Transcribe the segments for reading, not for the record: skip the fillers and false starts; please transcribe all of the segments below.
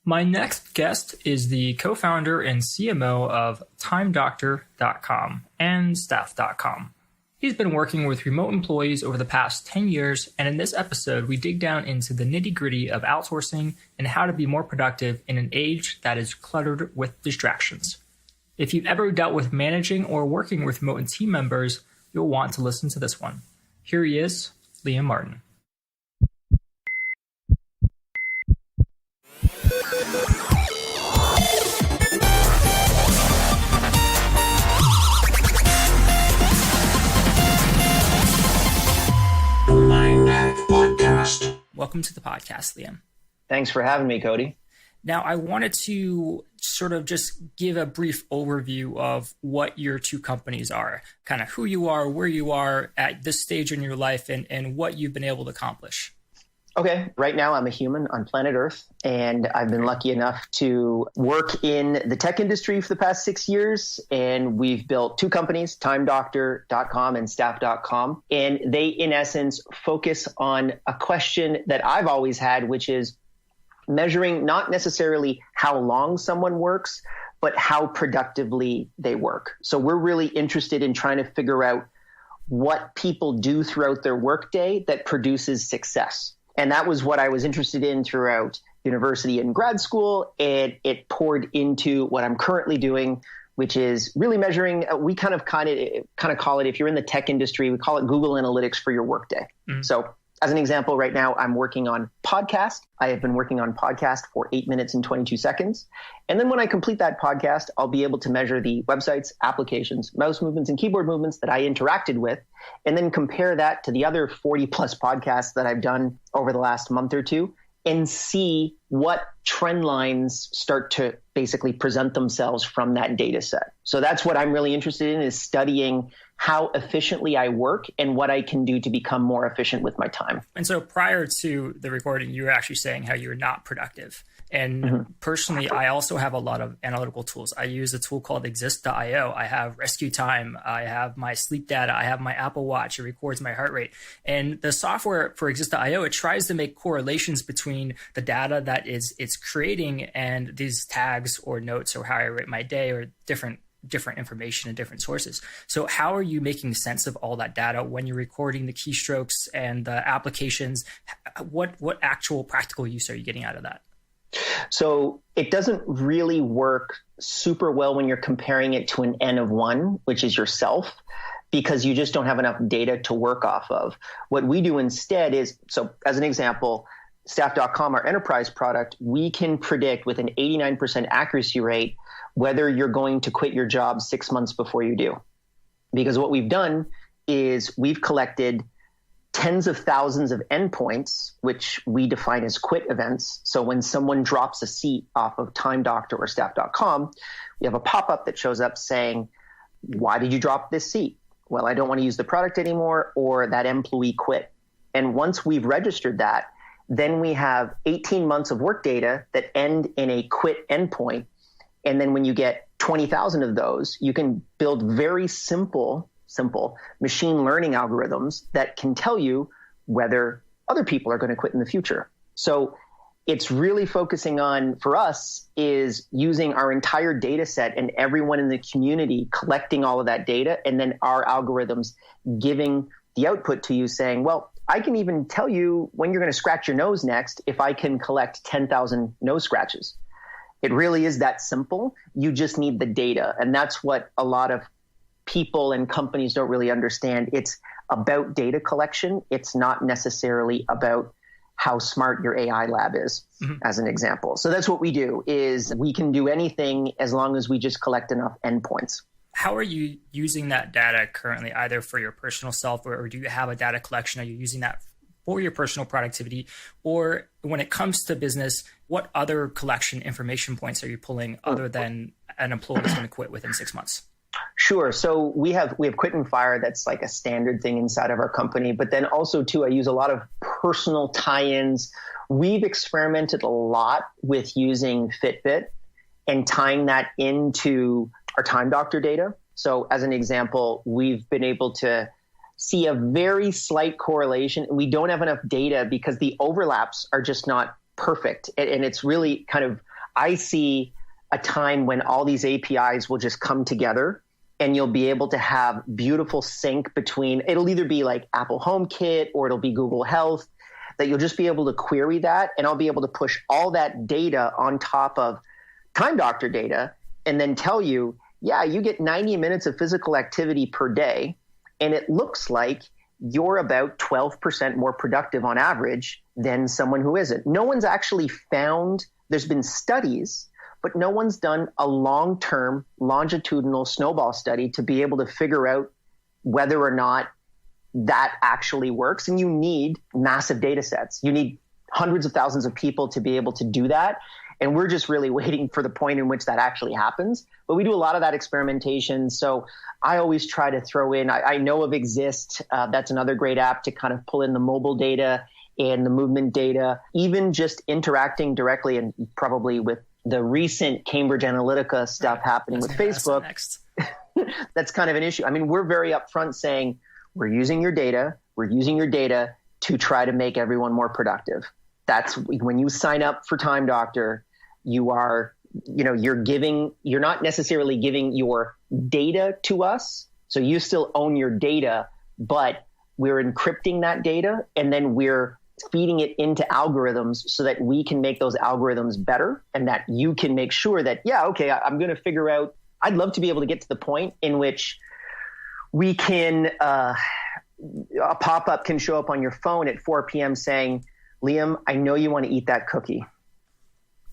My next guest is the co-founder and CMO of timedoctor.com and staff.com. He's been working with remote employees over the past 10 years, and in this episode, we dig down into the nitty-gritty of outsourcing and how to be more productive in an age that is cluttered with distractions. If you've ever dealt with managing or working with remote team members, you'll want to listen to this one. Here he is, Liam Martin. Welcome to the podcast, Liam. Thanks for having me, Cody. Now, I wanted to sort of just give a brief overview of what your two companies are, kind of who you are, where you are at this stage in your life, and what you've been able to accomplish. Okay. Right now, I'm a human on planet Earth, and I've been lucky enough to work in the tech industry for the past 6 years. And we've built two companies, timedoctor.com and staff.com. And they, in essence, focus on a question that I've always had, which is measuring not necessarily how long someone works, but how productively they work. So we're really interested in trying to figure out what people do throughout their workday that produces success. And that was what I was interested in throughout university and grad school. And it poured into what I'm currently doing, which is really measuring. We kind of call it, if you're in the tech industry, we call it Google Analytics for your workday. Mm-hmm. So as an example, right now, I'm working on podcast. I have been working on podcast for 8 minutes and 22 seconds. And then when I complete that podcast, I'll be able to measure the websites, applications, mouse movements, and keyboard movements that I interacted with, and then compare that to the other 40 plus podcasts that I've done over the last month or two and see what trend lines start to basically present themselves from that data set. So that's what I'm really interested in, is studying how efficiently I work and what I can do to become more efficient with my time. And so prior to the recording, you were actually saying how you're not productive. And personally, I also have a lot of analytical tools. I use a tool called exist.io. I have rescue time. I have my sleep data. I have my Apple Watch. It records my heart rate. And the software for exist.io, it tries to make correlations between the data that it's creating and these tags or notes or how I rate my day or different information and different sources. So how are you making sense of all that data when you're recording the keystrokes and the applications? What actual practical use are you getting out of that? So it doesn't really work super well when you're comparing it to an N of one, which is yourself, because you just don't have enough data to work off of. What we do instead is, so as an example, staff.com, our enterprise product, we can predict with an 89% accuracy rate whether you're going to quit your job 6 months before you do. Because what we've done is we've collected tens of thousands of endpoints, which we define as quit events. So when someone drops a seat off of TimeDoctor or staff.com, we have a pop-up that shows up saying, why did you drop this seat? Well, I don't want to use the product anymore, or that employee quit. And once we've registered that, then we have 18 months of work data that end in a quit endpoint. And then when you get 20,000 of those, you can build very simple machine learning algorithms that can tell you whether other people are going to quit in the future. So it's really focusing on, for us, is using our entire data set and everyone in the community collecting all of that data, and then our algorithms giving the output to you saying, well, I can even tell you when you're going to scratch your nose next if I can collect 10,000 nose scratches. It really is that simple. You just need the data. And that's what a lot of people and companies don't really understand. It's about data collection. It's not necessarily about how smart your AI lab is, as an example. So that's what we do, is we can do anything as long as we just collect enough endpoints. How are you using that data currently, either for your personal self, or do you have a data collection? Are you using that for your personal productivity? Or when it comes to business, what other collection information points are you pulling other than an employee is going to quit within 6 months? Sure. So we have quit and fire. That's like a standard thing inside of our company. But then also too, I use a lot of personal tie-ins. We've experimented a lot with using Fitbit and tying that into our Time Doctor data. So as an example, we've been able to see a very slight correlation. We don't have enough data because the overlaps are just not perfect. And it's really kind of I see a time when all these APIs will just come together and you'll be able to have beautiful sync between, it'll either be like Apple HomeKit or it'll be Google Health, that you'll just be able to query that, and I'll be able to push all that data on top of Time Doctor data and then tell you, yeah, you get 90 minutes of physical activity per day, and it looks like you're about 12% more productive on average than someone who isn't. No one's actually found, there's been studies, but no one's done a long-term longitudinal snowball study to be able to figure out whether or not that actually works. And you need massive data sets. You need hundreds of thousands of people to be able to do that. And we're just really waiting for the point in which that actually happens. But we do a lot of that experimentation. So I always try to throw in, I know of Exist. That's another great app to kind of pull in the mobile data and the movement data, even just interacting directly, and probably with the recent Cambridge Analytica stuff happening with Facebook. That's kind of an issue. I mean, we're very upfront saying we're using your data. We're using your data to try to make everyone more productive. That's when you sign up for Time Doctor, you are, you're not necessarily giving your data to us. So you still own your data, but we're encrypting that data and then we're feeding it into algorithms so that we can make those algorithms better, and that you can make sure that, I'm going to figure out, I'd love to be able to get to the point in which we can, a pop-up can show up on your phone at 4 p.m. saying, Liam, I know you want to eat that cookie,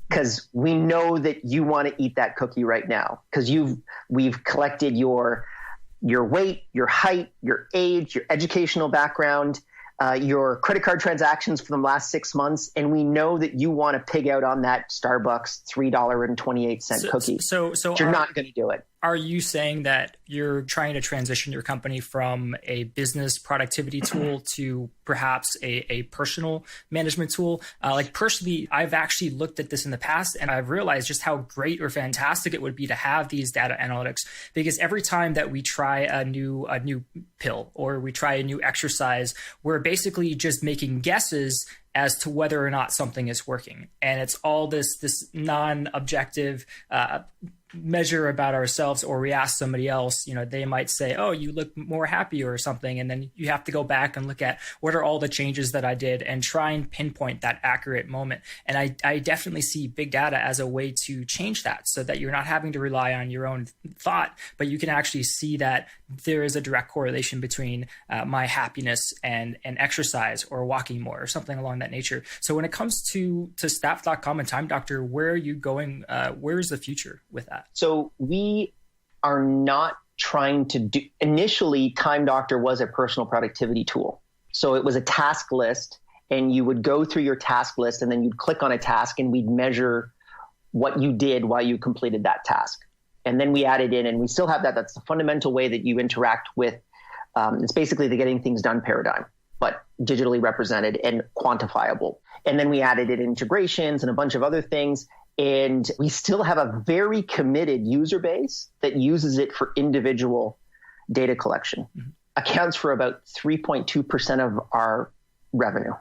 because we know that you want to eat that cookie right now, because we've collected your weight, your height, your age, your educational background, your credit card transactions for the last 6 months, and we know that you want to pig out on that Starbucks $3.28 cookie. So you're not going to do it. Are you saying that you're trying to transition your company from a business productivity tool to perhaps a personal management tool? Like personally, I've actually looked at this in the past, and I've realized just how great or fantastic it would be to have these data analytics, because every time that we try a new pill or we try a new exercise, we're basically just making guesses as to whether or not something is working. And it's all this non-objective measure about ourselves, or we ask somebody else, they might say, oh, you look more happy or something. And then you have to go back and look at what are all the changes that I did and try and pinpoint that accurate moment. And I definitely see big data as a way to change that, so that you're not having to rely on your own thought, but you can actually see that there is a direct correlation between my happiness and exercise or walking more or something along that nature. So when it comes to staff.com and Time Doctor, where are you going? Where's the future with that? So we are not trying to do, initially Time Doctor was a personal productivity tool. So it was a task list, and you would go through your task list and then you'd click on a task and we'd measure what you did while you completed that task. And then we added in, and we still have that. That's the fundamental way that you interact with, it's basically the getting things done paradigm, but digitally represented and quantifiable. And then we added in integrations and a bunch of other things. And we still have a very committed user base that uses it for individual data collection. Mm-hmm. Accounts for about 3.2% of our revenue.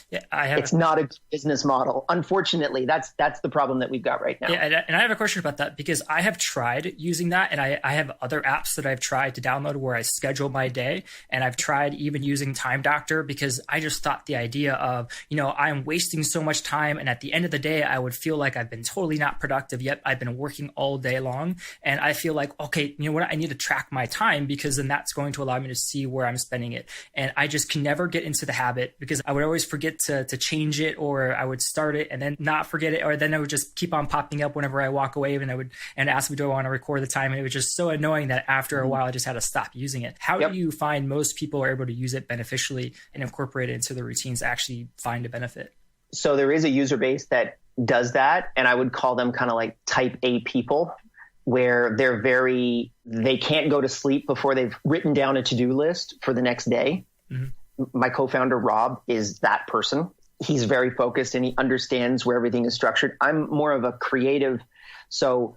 Yeah, it's not a business model. Unfortunately, that's the problem that we've got right now. Yeah, and I have a question about that, because I have tried using that, and I have other apps that I've tried to download where I schedule my day, and I've tried even using Time Doctor, because I just thought the idea of, I'm wasting so much time, and at the end of the day, I would feel like I've been totally not productive, yet I've been working all day long, and I feel like, okay, you know what, I need to track my time, because then that's going to allow me to see where I'm spending it. And I just can never get into the habit, because I would always forget to change it, or I would start it and then not forget it, or then it would just keep on popping up whenever I walk away, and ask me, do I want to record the time? And it was just so annoying that after a while I just had to stop using it. How do you find most people are able to use it beneficially and incorporate it into their routines to actually find a benefit? So there is a user base that does that, and I would call them kind of like type A people, where they can't go to sleep before they've written down a to-do list for the next day. Mm-hmm. My co-founder, Rob, is that person. He's very focused and he understands where everything is structured. I'm more of a creative. So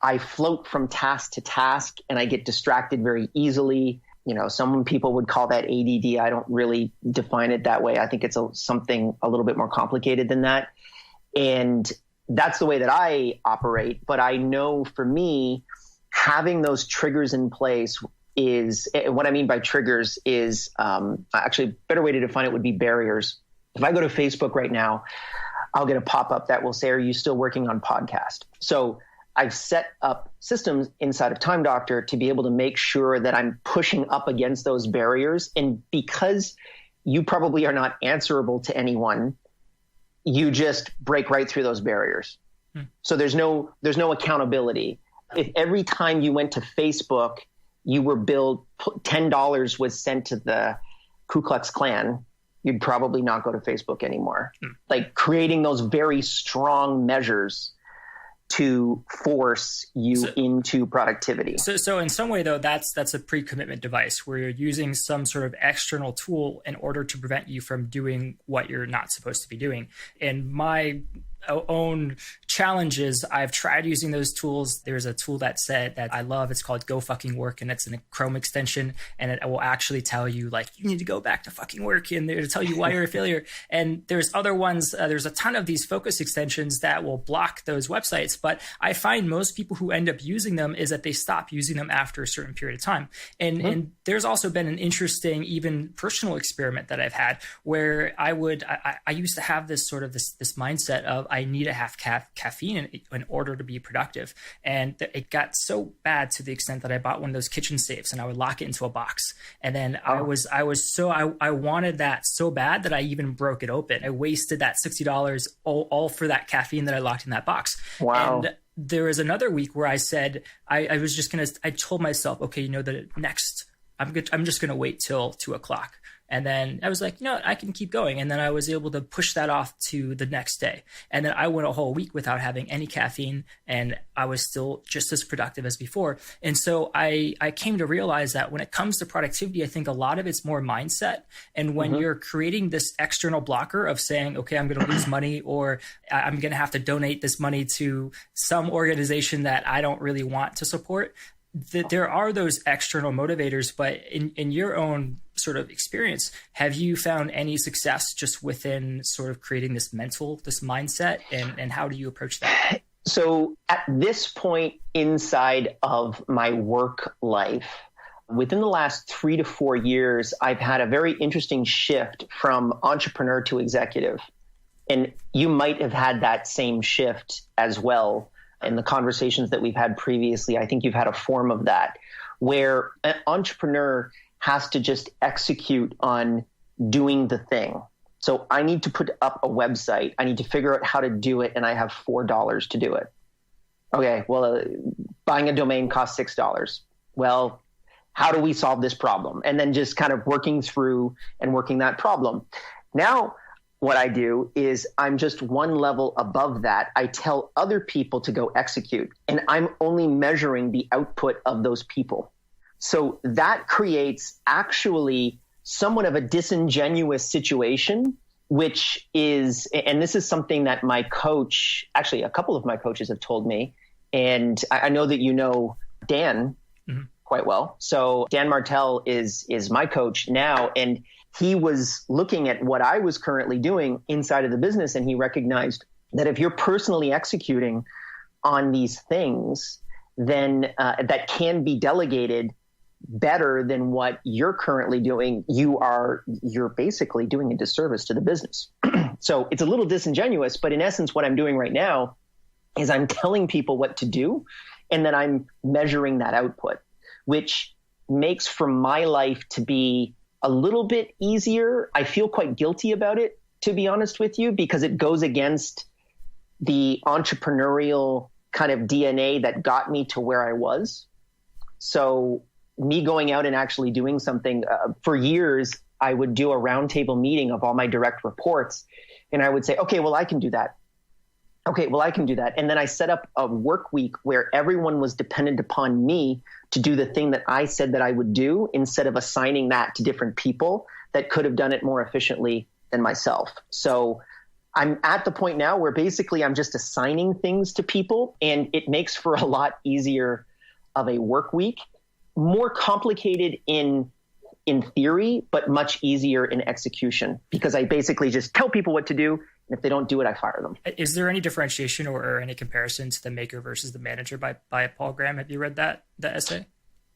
I float from task to task and I get distracted very easily. Some people would call that ADD. I don't really define it that way. I think it's something a little bit more complicated than that. And that's the way that I operate. But I know for me, having those triggers in place is, what I mean by triggers is actually a better way to define it would be barriers. If I go to Facebook right now, I'll get a pop-up that will say, are you still working on podcast? So I've set up systems inside of Time Doctor to be able to make sure that I'm pushing up against those barriers. And because you probably are not answerable to anyone, you just break right through those barriers. So there's no accountability. If every time you went to Facebook, you were billed $10 was sent to the Ku Klux Klan, you'd probably not go to Facebook anymore. Like creating those very strong measures to force you into productivity. So in some way, though, that's a pre-commitment device where you're using some sort of external tool in order to prevent you from doing what you're not supposed to be doing. And my own challenges, I've tried using those tools. There's a tool that I love. It's called Go Fucking Work, and it's in a Chrome extension, and it will actually tell you like you need to go back to fucking work, and they're to tell you why you're a failure. And there's other ones. There's a ton of these focus extensions that will block those websites, but I find most people who end up using them is that they stop using them after a certain period of time. And there's also been an interesting, even personal experiment that I've had where I used to have this sort of this mindset of I need to have caffeine in order to be productive. And it got so bad to the extent that I bought one of those kitchen safes and I would lock it into a box. And then I wanted that so bad that I even broke it open. I wasted that $60 all for that caffeine that I locked in that box. Wow. And there was another week where I said, I told myself, okay, I'm just going to wait till 2:00. And then I was like, I can keep going. And then I was able to push that off to the next day. And then I went a whole week without having any caffeine, and I was still just as productive as before. And so I came to realize that when it comes to productivity, I think a lot of it's more mindset. And when you're creating this external blocker of saying, okay, I'm going to lose money, or I'm going to have to donate this money to some organization that I don't really want to support, there are those external motivators. But in your own sort of experience, have you found any success just within sort of creating this mindset, and how do you approach that? So at this point inside of my work life, within the last 3 to 4 years, I've had a very interesting shift from entrepreneur to executive. And you might have had that same shift as well. In the conversations that we've had previously, I think you've had a form of that, where an entrepreneur has to just execute on doing the thing. So I need to put up a website. I need to figure out how to do it, and I have $4 to do it. Okay, well, buying a domain costs $6. Well, how do we solve this problem? And then just kind of working through and working that problem. Now, what I do is I'm just one level above that. I tell other people to go execute, and I'm only measuring the output of those people. So that creates actually somewhat of a disingenuous situation, which is, and this is something that my coach, actually a couple of my coaches have told me, and I know that you know Dan quite well. So Dan Martell is my coach now, and he was looking at what I was currently doing inside of the business, and he recognized that if you're personally executing on these things, then that can be delegated better than what you're currently doing. You're basically doing a disservice to the business. So it's a little disingenuous, but in essence, what I'm doing right now is I'm telling people what to do, and then I'm measuring that output, which makes for my life to be a little bit easier. I feel quite guilty about it, to be honest with you, because it goes against the entrepreneurial kind of DNA that got me to where I was. So me going out and actually doing something, for years, I would do a roundtable meeting of all my direct reports, and I would say, okay, well, I can do that. Okay, well, I can do that. And then I set up a work week where everyone was dependent upon me to do the thing that I said that I would do, instead of assigning that to different people that could have done it more efficiently than myself. So I'm at the point now where basically I'm just assigning things to people, and it makes for a lot easier of a work week, more complicated in theory, but much easier in execution, because I basically just tell people what to do, And if they don't do it, I fire them. Is there any differentiation or any comparison to the maker versus the manager by Paul Graham? Have you read that essay?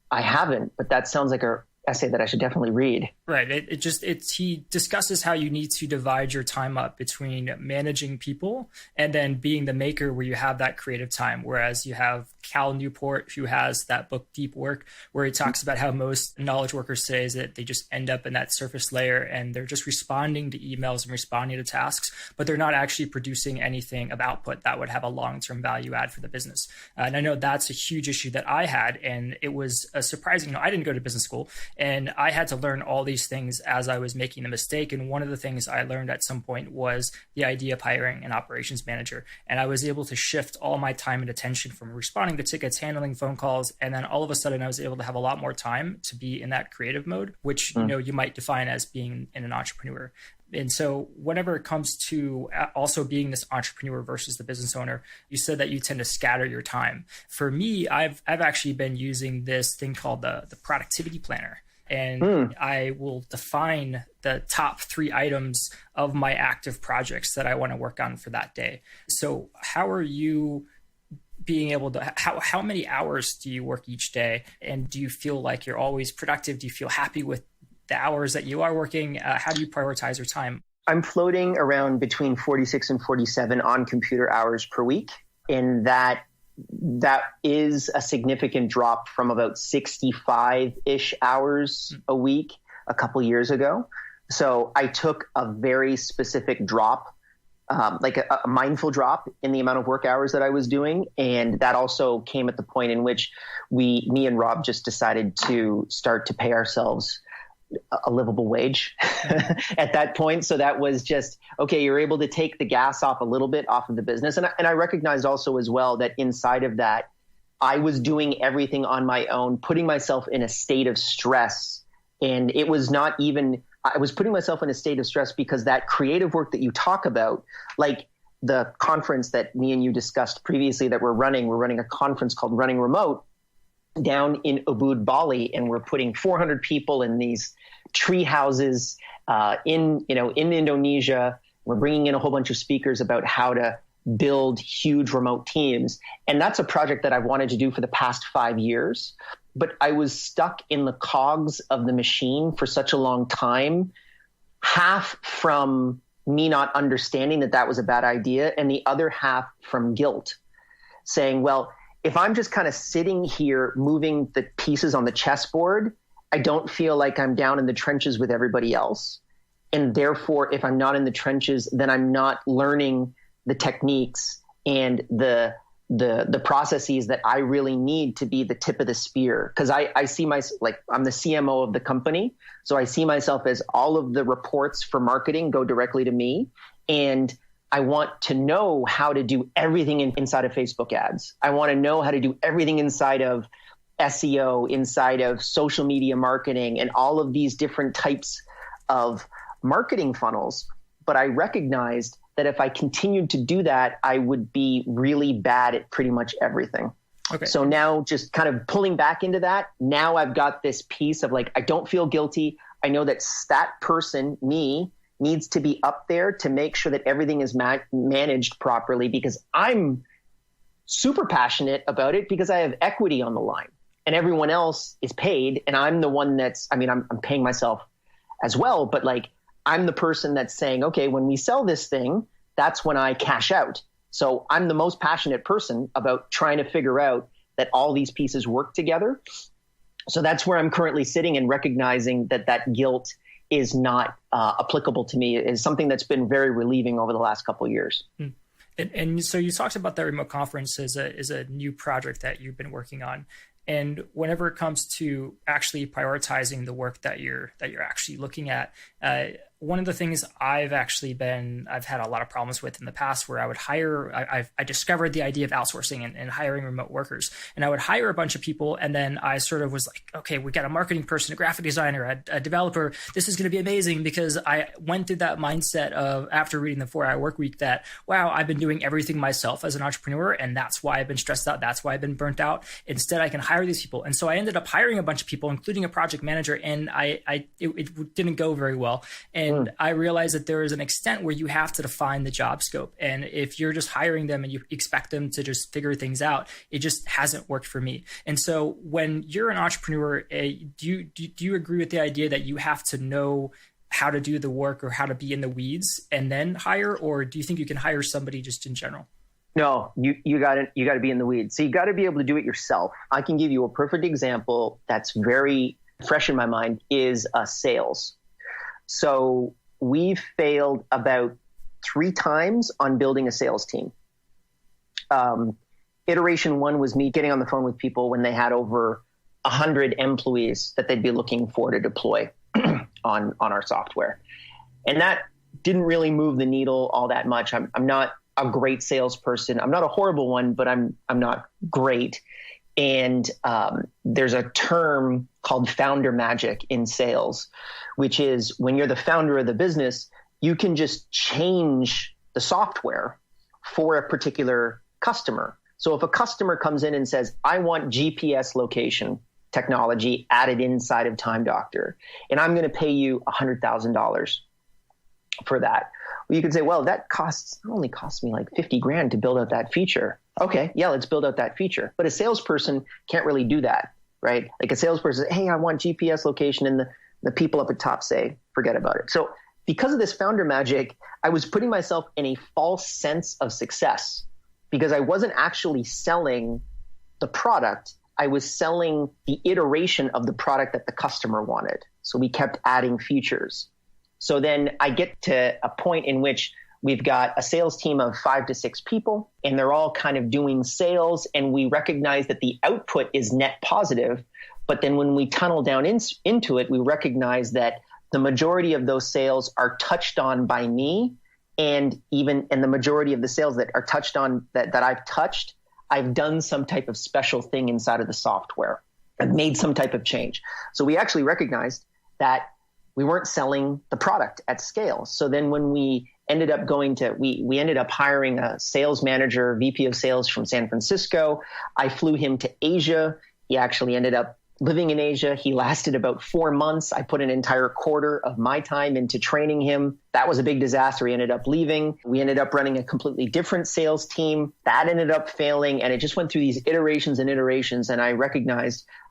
I haven't, but that sounds like a essay that I should definitely read. Right. He discusses how you need to divide your time up between managing people and then being the maker, where you have that creative time. Whereas you have Cal Newport, who has that book, Deep Work, where he talks about how most knowledge workers say is that they just end up in that surface layer and they're just responding to emails and responding to tasks, but they're not actually producing anything of output that would have a long-term value add for the business. And I know that's a huge issue that I had. And it was surprising. I didn't go to business school, and I had to learn all these things as I was making the mistake. And one of the things I learned at some point was the idea of hiring an operations manager. And I was able to shift all my time and attention from responding to tickets, handling phone calls. And then all of a sudden I was able to have a lot more time to be in that creative mode, which, you might define as being an entrepreneur. And so whenever it comes to also being this entrepreneur versus the business owner, you said that you tend to scatter your time. For me, I've actually been using this thing called the productivity planner. And I will define the top 3 items of my active projects that I want to work on for that day. So how are you being able to, how many hours do you work each day? And do you feel like you're always productive? Do you feel happy with the hours that you are working? How do you prioritize your time? I'm floating around between 46 and 47 on computer hours per week. And that is a significant drop from about 65-ish hours a week a couple years ago. So I took a very specific drop, like a mindful drop in the amount of work hours that I was doing. And that also came at the point in which me and Rob just decided to start to pay ourselves a livable wage at that point. So that was just, okay, you're able to take the gas off a little bit off of the business. And I recognized also as well that inside of that, I was doing everything on my own, putting myself in a state of stress. And it was not even, I was putting myself in a state of stress because that creative work that you talk about, like the conference that me and you discussed previously that we're running a conference called Running Remote down in Ubud, Bali, and we're putting 400 people in these tree houses in Indonesia. We're bringing in a whole bunch of speakers about how to build huge remote teams. And that's a project that I've wanted to do for the past 5 years, but I was stuck in the cogs of the machine for such a long time, half from me not understanding that was a bad idea, and the other half from guilt, saying, well, if I'm just kind of sitting here moving the pieces on the chessboard, I don't feel like I'm down in the trenches with everybody else. And therefore, if I'm not in the trenches, then I'm not learning the techniques and the processes that I really need to be the tip of the spear. Because I see myself, like, I'm the CMO of the company. So I see myself as all of the reports for marketing go directly to me. And I want to know how to do everything inside of Facebook ads. I want to know how to do everything inside of SEO, inside of social media marketing, and all of these different types of marketing funnels. But I recognized that if I continued to do that, I would be really bad at pretty much everything. Okay. So now just kind of pulling back into that, now I've got this piece of like, I don't feel guilty. I know that person, me, needs to be up there to make sure that everything is managed properly, because I'm super passionate about it, because I have equity on the line and everyone else is paid. And I'm the one I'm paying myself as well, but like, I'm the person that's saying, okay, when we sell this thing, that's when I cash out. So I'm the most passionate person about trying to figure out that all these pieces work together. So that's where I'm currently sitting, and recognizing that guilt is not applicable to me is something that's been very relieving over the last couple of years. And so you talked about that remote conference as a new project that you've been working on. And whenever it comes to actually prioritizing the work that you're actually looking at, one of the things I've had a lot of problems with in the past, where I would I discovered the idea of outsourcing and hiring remote workers, and I would hire a bunch of people. And then I sort of was like, okay, we got a marketing person, a graphic designer, a developer. This is going to be amazing, because I went through that mindset of, after reading the 4-Hour Workweek, that, wow, I've been doing everything myself as an entrepreneur. And that's why I've been stressed out. That's why I've been burnt out. Instead, I can hire these people. And so I ended up hiring a bunch of people, including a project manager. And it didn't go very well. And And I realized that there is an extent where you have to define the job scope. And if you're just hiring them and you expect them to just figure things out, it just hasn't worked for me. And so when you're an entrepreneur, do you agree with the idea that you have to know how to do the work or how to be in the weeds and then hire? Or do you think you can hire somebody just in general? No, you got to be in the weeds. So you got to be able to do it yourself. I can give you a perfect example that's very fresh in my mind is sales. So we've failed about 3 times on building a sales team. Iteration 1 was me getting on the phone with people when they had over 100 employees that they'd be looking for to deploy on our software. And that didn't really move the needle all that much. I'm not a great salesperson. I'm not a horrible one, but I'm not great. And there's a term called founder magic in sales, which is when you're the founder of the business, you can just change the software for a particular customer. So if a customer comes in and says, I want GPS location technology added inside of Time Doctor, and I'm going to pay you $100,000 for that. Well, you could say, well, that only costs me like 50 grand to build out that feature. Okay, yeah, let's build out that feature. But a salesperson can't really do that, right? Like a salesperson, hey, I want GPS location, and the people up at top say, forget about it. So because of this founder magic, I was putting myself in a false sense of success because I wasn't actually selling the product. I was selling the iteration of the product that the customer wanted. So we kept adding features. So then I get to a point in which we've got a sales team of 5 to 6 people, and they're all kind of doing sales, and we recognize that the output is net positive. But then when we tunnel down into it, we recognize that the majority of those sales are touched on by me, and the majority of the sales that are touched on that I've touched, I've done some type of special thing inside of the software. I've made some type of change. So we actually recognized that we weren't selling the product at scale. So then when we ended up we ended up hiring a sales manager, VP of sales from San Francisco. I flew him to Asia. He actually ended up living in Asia. He lasted about 4 months. I put an entire quarter of my time into training him. That was a big disaster. He ended up leaving. We ended up running a completely different sales team. That ended up failing. And it just went through these iterations and iterations. And I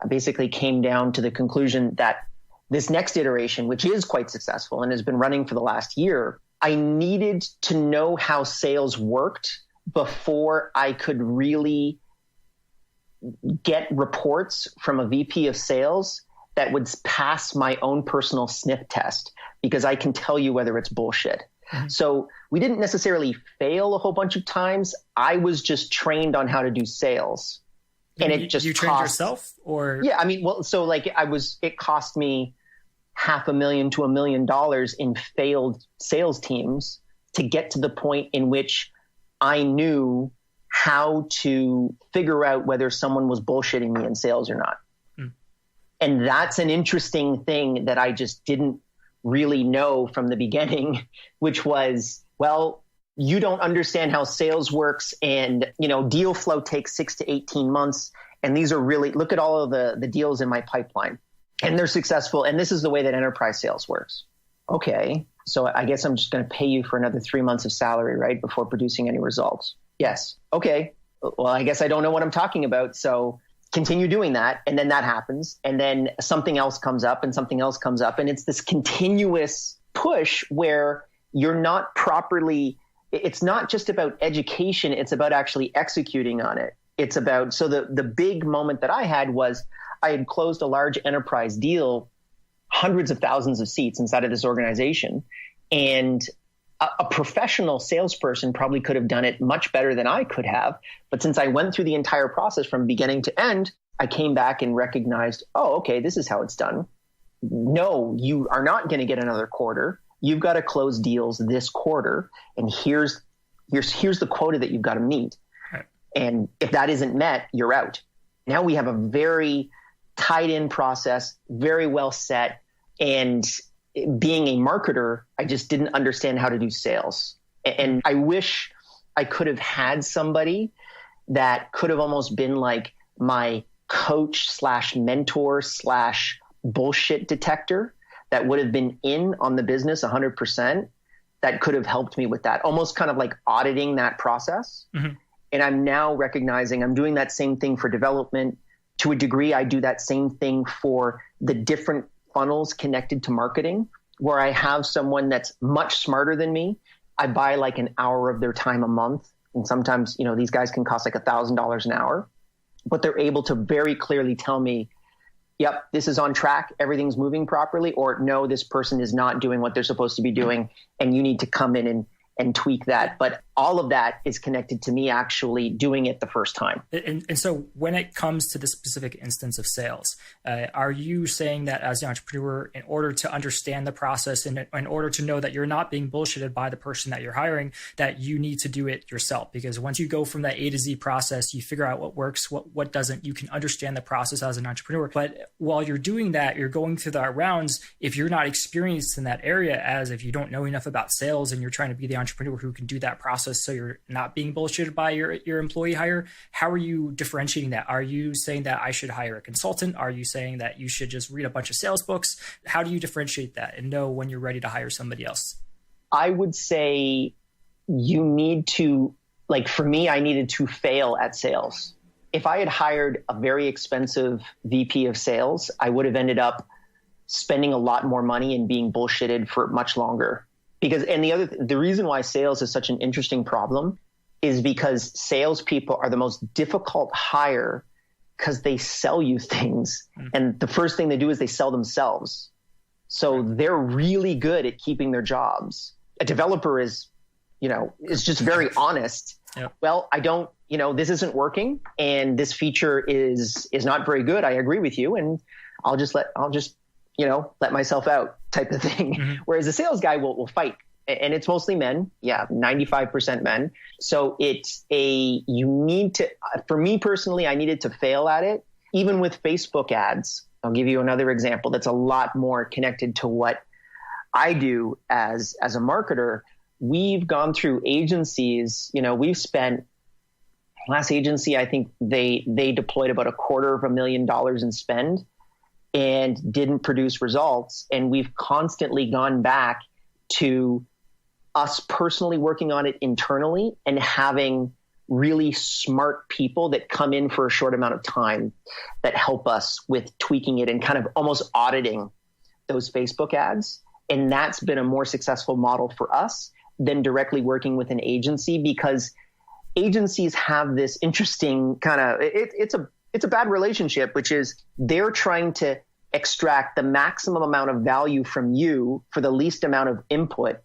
basically came down to the conclusion that this next iteration, which is quite successful and has been running for the last year, I needed to know how sales worked before I could really get reports from a VP of sales that would pass my own personal sniff test, because I can tell you whether it's bullshit. Mm-hmm. So we didn't necessarily fail a whole bunch of times. I was just trained on how to do sales. And it just you trained yourself, or? Yeah, I mean, well, so like it cost me $500,000 to $1 million in failed sales teams to get to the point in which I knew how to figure out whether someone was bullshitting me in sales or not. Mm. And that's an interesting thing that I just didn't really know from the beginning, which was, well, you don't understand how sales works, and deal flow takes 6 to 18 months. And these are really, look at all of the deals in my pipeline, and they're successful. And this is the way that enterprise sales works. Okay, so I guess I'm just going to pay you for another 3 months of salary, right, before producing any results. Yes. Okay. Well, I guess I don't know what I'm talking about. So continue doing that. And then that happens. And then something else comes up and something else comes up. And it's this continuous push where you're not properly, it's not just about education. It's about actually executing on it. It's about, so the big moment that I had was I had closed a large enterprise deal, hundreds of thousands of seats inside of this organization. And a professional salesperson probably could have done it much better than I could have. But since I went through the entire process from beginning to end, I came back and recognized, oh, okay, this is how it's done. No, you are not going to get another quarter. You've got to close deals this quarter. And here's the quota that you've got to meet. Right. And if that isn't met, you're out. Now we have a very tied in process, very well set. And being a marketer, I just didn't understand how to do sales. And I wish I could have had somebody that could have almost been like my coach / mentor / bullshit detector that would have been in on the business 100% that could have helped me with that, almost kind of like auditing that process. Mm-hmm. And I'm now recognizing I'm doing that same thing for development. To a degree, I do that same thing for the different funnels connected to marketing, where I have someone that's much smarter than me. I buy like an hour of their time a month. And sometimes, these guys can cost like $1,000 an hour, but they're able to very clearly tell me, yep, this is on track, everything's moving properly, or no, this person is not doing what they're supposed to be doing, and you need to come in and tweak that. But all of that is connected to me actually doing it the first time. And so when it comes to the specific instance of sales, are you saying that as an entrepreneur, in order to understand the process and in order to know that you're not being bullshitted by the person that you're hiring, that you need to do it yourself? Because once you go from that A to Z process, you figure out what works, what doesn't, you can understand the process as an entrepreneur. But while you're doing that, you're going through the rounds. If you're not experienced in that area, as if you don't know enough about sales and you're trying to be the entrepreneur who can do that process so you're not being bullshitted by your employee hire, how are you differentiating that? Are you saying that I should hire a consultant? Are you saying that you should just read a bunch of sales books? How do you differentiate that and know when you're ready to hire somebody else? I would say you need to, like for me, I needed to fail at sales. If I had hired a very expensive VP of sales, I would have ended up spending a lot more money and being bullshitted for much longer. Because, and the reason why sales is such an interesting problem is because salespeople are the most difficult hire because they sell you things. Mm-hmm. And the first thing they do is they sell themselves. So they're really good at keeping their jobs. A developer is just very honest. Yep. Well, I don't, this isn't working and this feature is not very good. I agree with you. And I'll just let myself out type of thing. Mm-hmm. Whereas a sales guy will fight, and it's mostly men. Yeah. 95% men. So for me personally, I needed to fail at it. Even with Facebook ads, I'll give you another example that's a lot more connected to what I do as a marketer. We've gone through agencies, we've spent, last agency, I think they deployed about $250,000 in spend and didn't produce results. And we've constantly gone back to us personally working on it internally and having really smart people that come in for a short amount of time that help us with tweaking it and kind of almost auditing those Facebook ads. And that's been a more successful model for us than directly working with an agency, because agencies have this interesting kind of, it's a bad relationship, which is they're trying to extract the maximum amount of value from you for the least amount of input.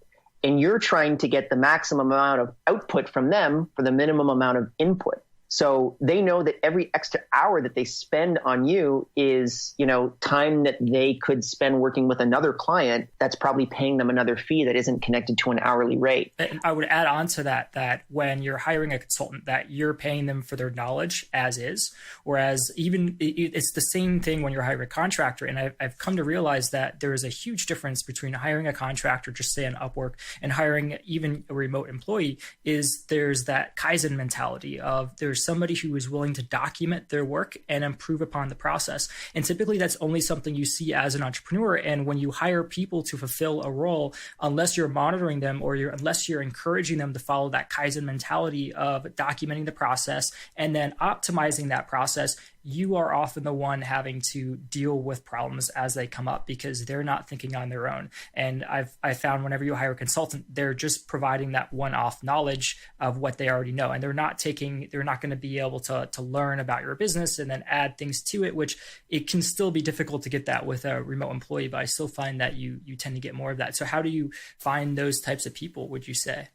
And you're trying to get the maximum amount of output from them for the minimum amount of input. So they know that every extra hour that they spend on you is, time that they could spend working with another client that's probably paying them another fee that isn't connected to an hourly rate. And I would add on to that when you're hiring a consultant, that you're paying them for their knowledge as is, whereas even it's the same thing when you're hiring a contractor. And I've come to realize that there is a huge difference between hiring a contractor, just say on Upwork, and hiring even a remote employee. There's that Kaizen mentality of there's somebody who is willing to document their work and improve upon the process. And typically that's only something you see as an entrepreneur. And when you hire people to fulfill a role, unless you're monitoring them or unless you're encouraging them to follow that Kaizen mentality of documenting the process and then optimizing that process, you are often the one having to deal with problems as they come up because they're not thinking on their own. And I've found whenever you hire a consultant, they're just providing that one-off knowledge of what they already know. And they're not going to be able to learn about your business and then add things to it, which it can still be difficult to get that with a remote employee, but I still find that you tend to get more of that. So how do you find those types of people, would you say?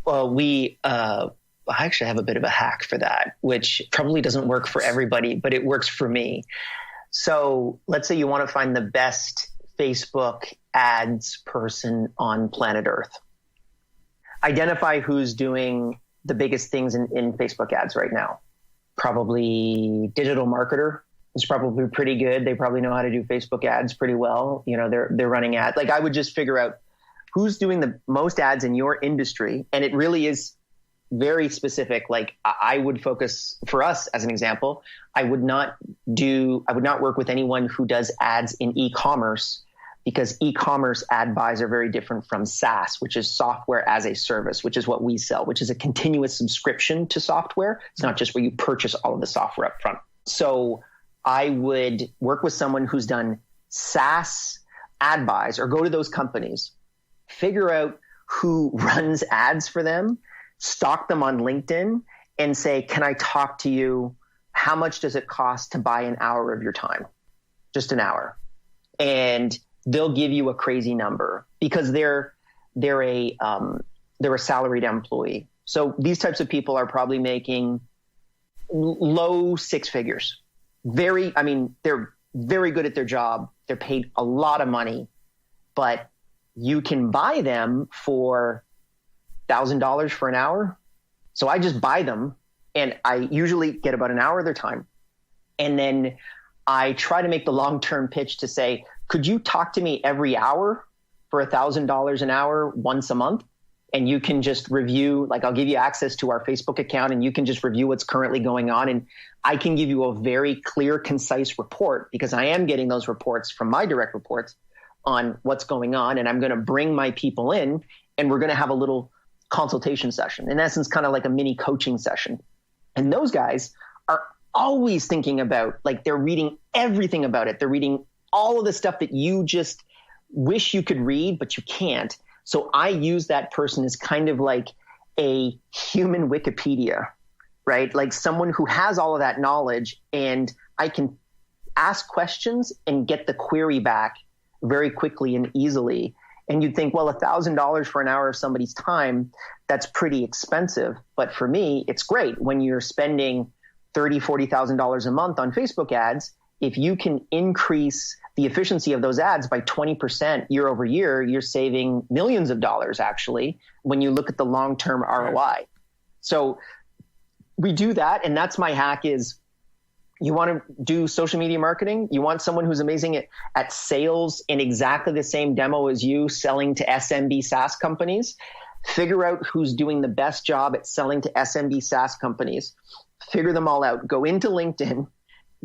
Well, I actually have a bit of a hack for that, which probably doesn't work for everybody, but it works for me. So let's say you want to find the best Facebook ads person on planet Earth. Identify who's doing the biggest things in Facebook ads right now. Probably digital marketer is probably pretty good. They probably know how to do Facebook ads pretty well. They're running ads. Like I would just figure out who's doing the most ads in your industry. And it really is very specific. Like I would focus, for us as an example, I would not work with anyone who does ads in e-commerce because e-commerce ad buys are very different from SaaS, which is software as a service, which is what we sell, which is a continuous subscription to software. It's not just where you purchase all of the software up front. So I would work with someone who's done SaaS ad buys, or go to those companies, figure out who runs ads for them, stalk them on LinkedIn, and say, can I talk to you? How much does it cost to buy an hour of your time? Just an hour. And they'll give you a crazy number because they're a salaried employee. So these types of people are probably making low six figures. They're very good at their job. They're paid a lot of money, but you can buy them for $1,000 for an hour. So I just buy them, and I usually get about an hour of their time. And then I try to make the long-term pitch to say, could you talk to me every hour for $1,000 an hour once a month? And you can just review, like I'll give you access to our Facebook account and you can just review what's currently going on. And I can give you a very clear, concise report, because I am getting those reports from my direct reports on what's going on. And I'm going to bring my people in and we're going to have a little consultation session. In essence, kind of like a mini coaching session. And those guys are always thinking about, like, they're reading everything about it. They're reading all of the stuff that you just wish you could read, but you can't. So I use that person as kind of like a human Wikipedia, right? Like someone who has all of that knowledge, and I can ask questions and get the query back very quickly and easily. And you'd think, well, $1,000 for an hour of somebody's time, that's pretty expensive. But for me, it's great when you're spending $30,000, $40,000 a month on Facebook ads. If you can increase the efficiency of those ads by 20% year over year, you're saving millions of dollars, actually, when you look at the long-term ROI. So we do that. And that's my hack is, you want to do social media marketing? You want someone who's amazing at sales in exactly the same demo as you, selling to SMB SaaS companies? Figure out who's doing the best job at selling to SMB SaaS companies. Figure them all out. Go into LinkedIn.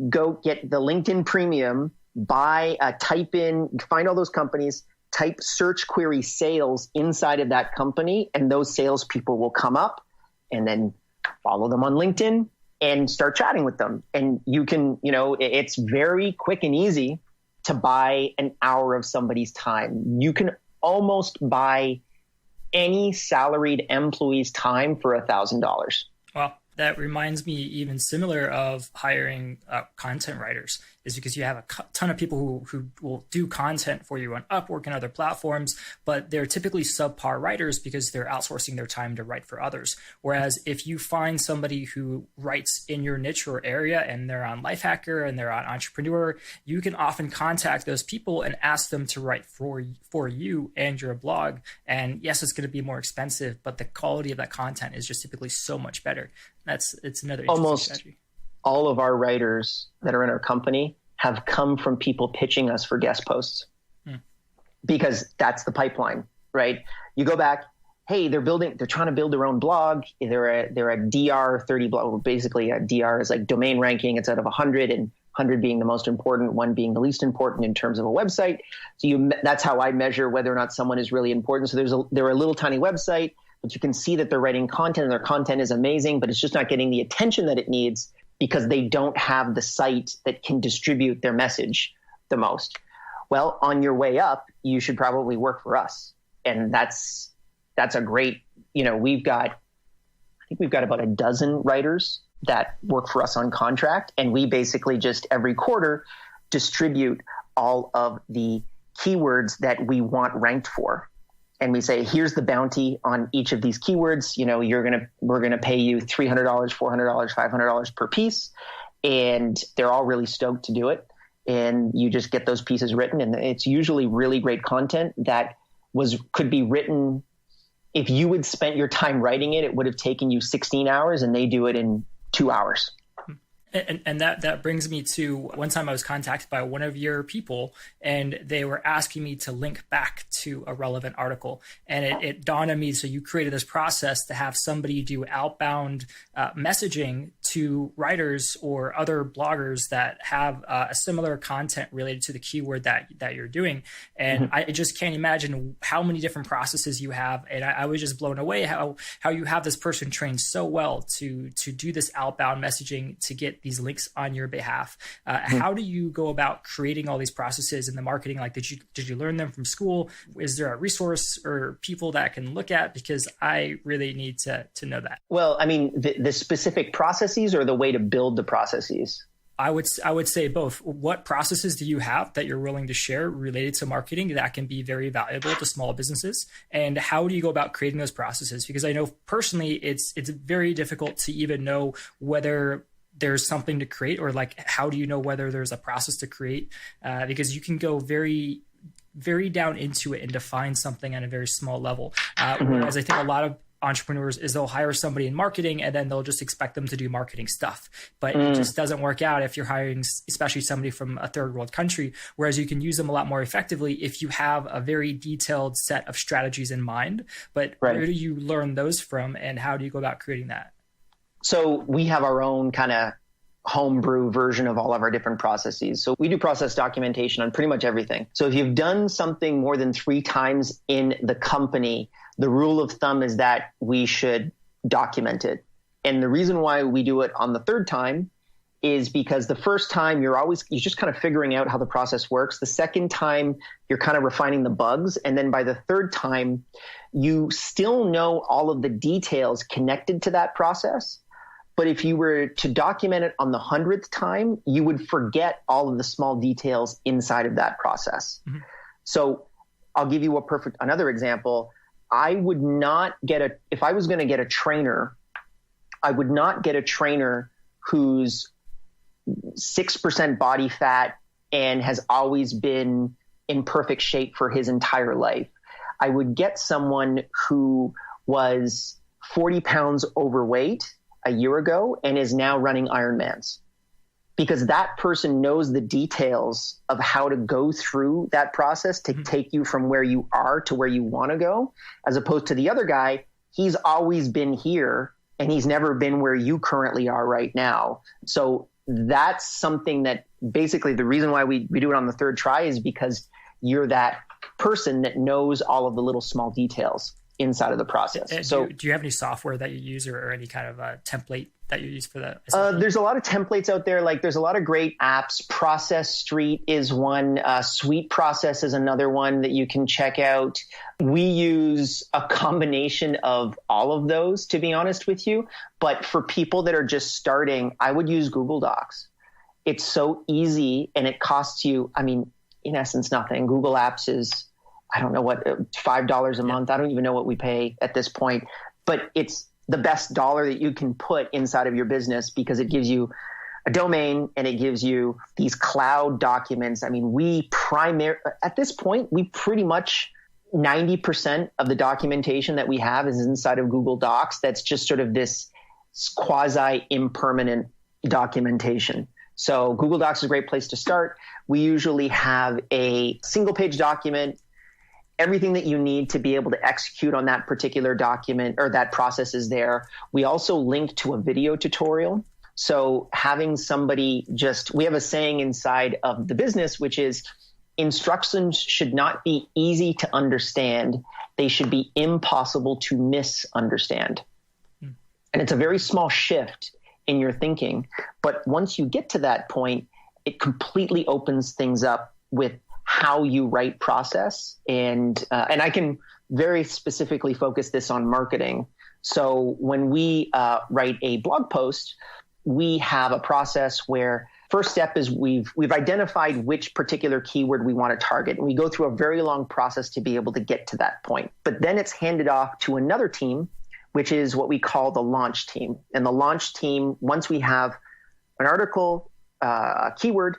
Go get the LinkedIn Premium, type in, find all those companies, type search query sales inside of that company, and those salespeople will come up, and then follow them on LinkedIn and start chatting with them. And you can, it's very quick and easy to buy an hour of somebody's time. You can almost buy any salaried employee's time for $1,000. Well, that reminds me even similar of hiring content writers, is because you have a ton of people who will do content for you on Upwork and other platforms, but they're typically subpar writers because they're outsourcing their time to write for others. Whereas if you find somebody who writes in your niche or area and they're on Lifehacker and they're on Entrepreneur, you can often contact those people and ask them to write for you and your blog. And yes, it's going to be more expensive, but the quality of that content is just typically so much better. It's another interesting strategy. All of our writers that are in our company have come from people pitching us for guest posts, because that's the pipeline, right? You go back, hey, they're trying to build their own blog. They're a DR 30 blog. Basically, a DR is like domain ranking. It's out of 100, and 100 being the most important, 1 being the least important in terms of a website. So that's how I measure whether or not someone is really important. So they're a little tiny website, but you can see that they're writing content and their content is amazing, but it's just not getting the attention that it needs because they don't have the site that can distribute their message the most. Well, on your way up, you should probably work for us. And that's a great, I think we've got about a dozen writers that work for us on contract. And we basically just every quarter distribute all of the keywords that we want ranked for. And we say, here's the bounty on each of these keywords. We're going to pay you $300, $400, $500 per piece. And they're all really stoked to do it. And you just get those pieces written. And it's usually really great content that could be written. If you had spent your time writing it, it would have taken you 16 hours, and they do it in 2 hours. And that brings me to one time I was contacted by one of your people, and they were asking me to link back to a relevant article. And it dawned on me, so you created this process to have somebody do outbound messaging to writers or other bloggers that have a similar content related to the keyword that you're doing. And I just can't imagine how many different processes you have. And I was just blown away how you have this person trained so well to do this outbound messaging to get these links on your behalf. How do you go about creating all these processes in the marketing? Like, did you learn them from school? Is there a resource or people that I can look at? Because I really need to know that. Well, I mean, the specific processes or the way to build the processes? I would say both. What processes do you have that you're willing to share related to marketing that can be very valuable to small businesses? And how do you go about creating those processes? Because I know personally, it's very difficult to even know whether there's something to create, or like, how do you know whether there's a process to create? Because you can go very, very down into it and define something at a very small level. Whereas I think a lot of entrepreneurs is they'll hire somebody in marketing and then they'll just expect them to do marketing stuff. But it just doesn't work out if you're hiring, especially somebody from a third world country, whereas you can use them a lot more effectively if you have a very detailed set of strategies in mind. But where do you learn those from, and how do you go about creating that? So we have our own kind of homebrew version of all of our different processes. So we do process documentation on pretty much everything. So if you've done something more than 3 times in the company, the rule of thumb is that we should document it. And the reason why we do it on the 3rd time is because the first time you're just kind of figuring out how the process works. The second time you're kind of refining the bugs. And then by the 3rd time, you still know all of the details connected to that process. But if you were to document it on the 100th time, you would forget all of the small details inside of that process. So I'll give you another example. I would not if I was going to get a trainer, I would not get a trainer who's 6% body fat and has always been in perfect shape for his entire life. I would get someone who was 40 pounds overweight a year ago and is now running Ironmans, because that person knows the details of how to go through that process to take you from where you are to where you want to go, as opposed to the other guy. He's always been here and he's never been where you currently are right now. So that's something that basically the reason why we do it on the 3rd try is because you're that person that knows all of the little small details inside of the process. So do you have any software that you use or any kind of a template that you use for that? There's a lot of templates out there. Like, there's a lot of great apps. Process Street is one. Sweet Process is another one that you can check out. We use a combination of all of those, to be honest with you. But for people that are just starting, I would use Google Docs. It's so easy and it costs you, I mean, in essence, nothing. Google Apps is, I don't know what, $5 a month. I don't even know what we pay at this point, but it's the best dollar that you can put inside of your business because it gives you a domain and it gives you these cloud documents. I mean, at this point, we pretty much 90% of the documentation that we have is inside of Google Docs. That's just sort of this quasi impermanent documentation. So Google Docs is a great place to start. We usually have a single page document, everything that you need to be able to execute on that particular document or that process is there. We also link to a video tutorial. So having somebody we have a saying inside of the business, which is instructions should not be easy to understand. They should be impossible to misunderstand. And it's a very small shift in your thinking. But once you get to that point, it completely opens things up with how you write process. And I can very specifically focus this on marketing. So when we write a blog post, we have a process where first step is we've identified which particular keyword we want to target. And we go through a very long process to be able to get to that point. But then it's handed off to another team, which is what we call the launch team. And the launch team, once we have an article, a keyword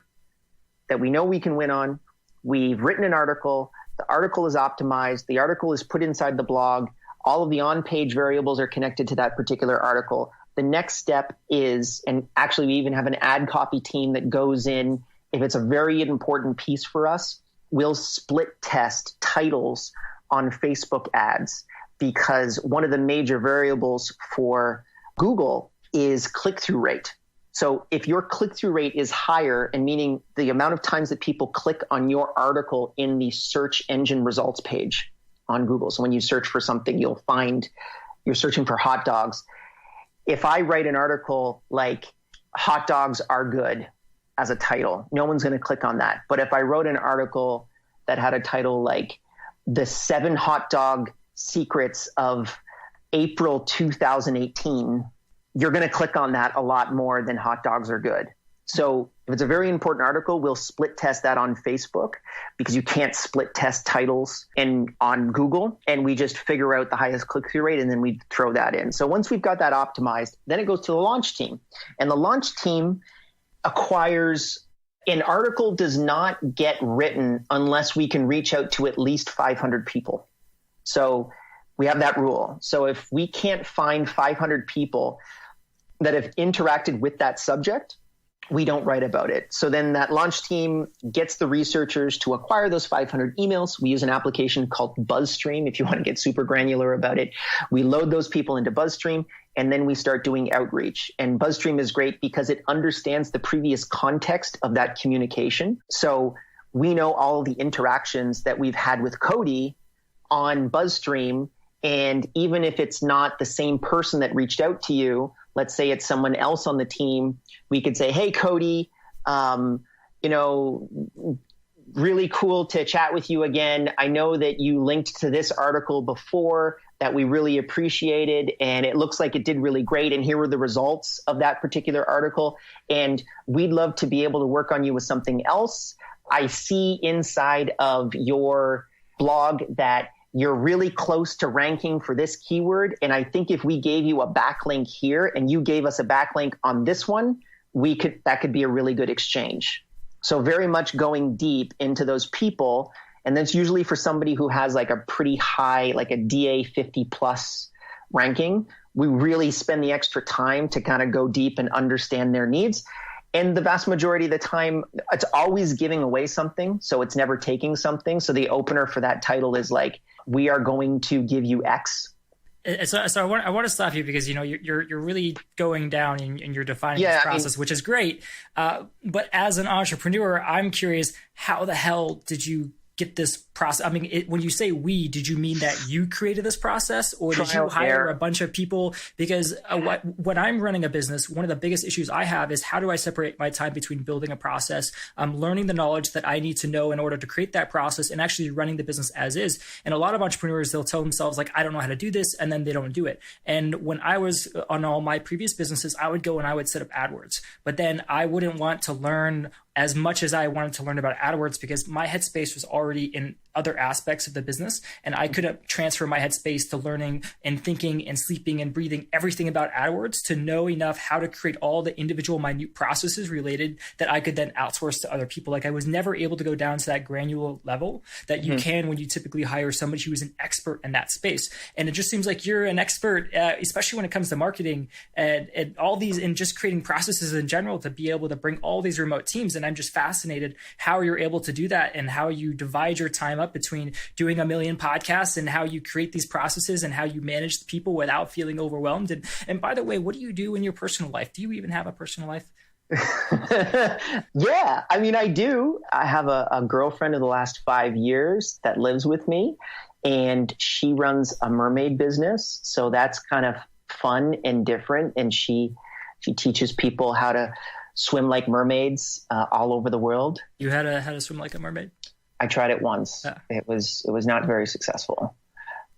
that we know we can win on, we've written an article, the article is optimized, the article is put inside the blog, all of the on-page variables are connected to that particular article. the next step is, and actually we even have an ad copy team that goes in, if it's a very important piece for us, we'll split test titles on Facebook ads, because one of the major variables for Google is click-through rate. So if your click-through rate is higher, and meaning the amount of times that people click on your article in the search engine results page on Google. So when you search for something, you'll find you're searching for hot dogs. If I write an article like hot dogs are good as a title, no one's going to click on that. But if I wrote an article that had a title like the 7 hot dog secrets of April 2018, you're going to click on that a lot more than hot dogs are good. So if it's a very important article, we'll split test that on Facebook, because you can't split test titles on Google, and we just figure out the highest click-through rate and then we throw that in. So once we've got that optimized, then it goes to the launch team. And the launch team acquires, an article does not get written unless we can reach out to at least 500 people. So we have that rule. So if we can't find 500 people that have interacted with that subject, we don't write about it. So then that launch team gets the researchers to acquire those 500 emails. We use an application called BuzzStream. If you want to get super granular about it, we load those people into BuzzStream, and then we start doing outreach. And BuzzStream is great because it understands the previous context of that communication. So we know all of the interactions that we've had with Cody on BuzzStream. And even if it's not the same person that reached out to you, let's say it's someone else on the team, we could say, hey, Cody, really cool to chat with you again. I know that you linked to this article before that we really appreciated, and it looks like it did really great. And here were the results of that particular article. And we'd love to be able to work on you with something else. I see inside of your blog that you're really close to ranking for this keyword. And I think if we gave you a backlink here and you gave us a backlink on this one, that could be a really good exchange. So very much going deep into those people. And that's usually for somebody who has like a pretty high, like a DA 50 plus ranking. We really spend the extra time to kind of go deep and understand their needs. And the vast majority of the time, it's always giving away something. So it's never taking something. So the opener for that title is like, we are going to give you X. So I want to stop you, because you're really going down and you're defining this process, which is great. But as an entrepreneur, I'm curious, how the hell did you get this process? I mean, when you say we, did you mean that you created this process, or did you hire a bunch of people? Because when I'm running a business, one of the biggest issues I have is, how do I separate my time between building a process, learning the knowledge that I need to know in order to create that process, and actually running the business as is. And a lot of entrepreneurs, they'll tell themselves like, I don't know how to do this, and then they don't do it. And when I was on all my previous businesses, I would go and I would set up AdWords, but then I wouldn't want to learn as much as I wanted to learn about AdWords, because my headspace was already in other aspects of the business, and I couldn't transfer my headspace to learning and thinking and sleeping and breathing everything about AdWords to know enough how to create all the individual minute processes related that I could then outsource to other people. Like, I was never able to go down to that granular level that you can when you typically hire somebody who is an expert in that space. And it just seems like you're an expert, especially when it comes to marketing and all these, and just creating processes in general, to be able to bring all these remote teams. And I'm just fascinated how you're able to do that, and how you divide your time up between doing a million podcasts, and how you create these processes, and how you manage the people without feeling overwhelmed. And by the way, what do you do in your personal life? Do you even have a personal life? Yeah, I mean, I do. I have a girlfriend of the last 5 years that lives with me, and she runs a mermaid business. So that's kind of fun and different. And she teaches people how to swim like mermaids all over the world. You had to swim like a mermaid? I tried it once. Yeah. It was not very successful.